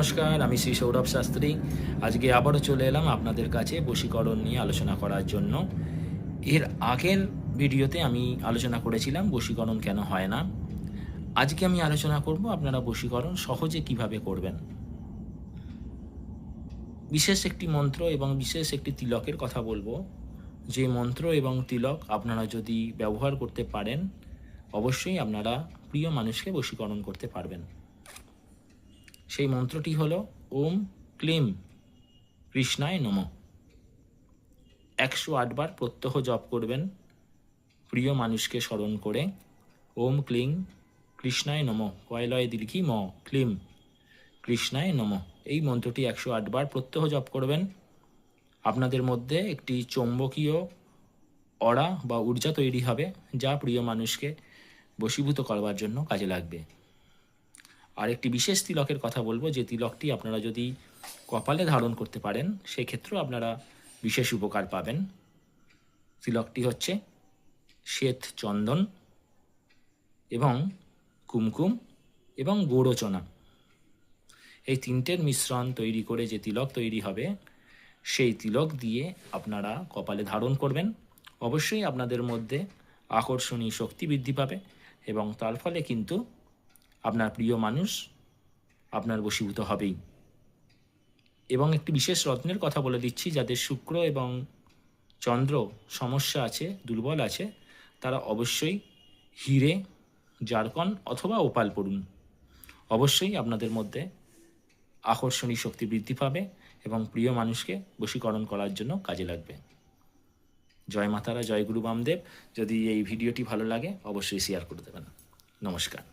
নমস্কার, আমি শ্রী সৌরভ শাস্ত্রী। আজকে আবারও চলে এলাম আপনাদের কাছে বশীকরণ নিয়ে আলোচনা করার জন্য। এর আগের ভিডিওতে আমি আলোচনা করেছিলাম বশীকরণ কেন হয় না। আজকে আমি আলোচনা করব আপনারা বশীকরণ সহজে কিভাবে করবেন। বিশেষ একটি মন্ত্র এবং বিশেষ একটি তিলকের কথা বলবো, যে মন্ত্র এবং তিলক আপনারা যদি ব্যবহার করতে পারেন, অবশ্যই আপনারা প্রিয় মানুষকে বশীকরণ করতে পারবেন। সেই মন্ত্রটি হলো ওম ক্লিম কৃষ্ণায় নমঃ। 108 বার প্রত্যহ জপ করবেন প্রিয় মানুষকে স্মরণ করে। ওম ক্লিং কৃষ্ণায় নমঃ, কয়লয় দীর্ঘি ম ক্লিম কৃষ্ণায় নমঃ। এই মন্ত্রটি 108 বার প্রত্যহ জপ করবেন। আপনাদের মধ্যে একটি চৌম্বকীয় অরা বা ঊর্জা তৈরি হবে, যা প্রিয় মানুষকে বশীভূত করবার জন্য কাজে লাগবে। আর একটি বিশেষ তিলকের কথা বলবো, যে তিলকটি আপনারা যদি কপালে ধারণ করতে পারেন, সেক্ষেত্রেও আপনারা বিশেষ উপকার পাবেন। তিলকটি হচ্ছে শ্বেত চন্দন এবং কুমকুম এবং গৌরচনা, এই তিনটের মিশ্রণ তৈরি করে যে তিলক তৈরি হবে, সেই তিলক দিয়ে আপনারা কপালে ধারণ করবেন। অবশ্যই আপনাদের মধ্যে আকর্ষণী শক্তি বৃদ্ধি পাবে এবং তার ফলে কিন্তু আপনার প্রিয় মানুষ আপনার বশীভূত হবেই। এবং একটি বিশেষ রত্নের কথা বলে দিচ্ছি, যাদের শুক্র এবং চন্দ্র সমস্যা আছে, দুর্বল আছে, তারা অবশ্যই হিরে, জারকন অথবা ওপাল পড়ুন। অবশ্যই আপনাদের মধ্যে আকর্ষণী শক্তি বৃদ্ধি পাবে এবং প্রিয় মানুষকে বশীকরণ করার জন্য কাজে লাগবে। জয় মাতারা, জয় গুরু বামদেব। যদি এই ভিডিওটি ভালো লাগে অবশ্যই শেয়ার করে দেবেন। নমস্কার।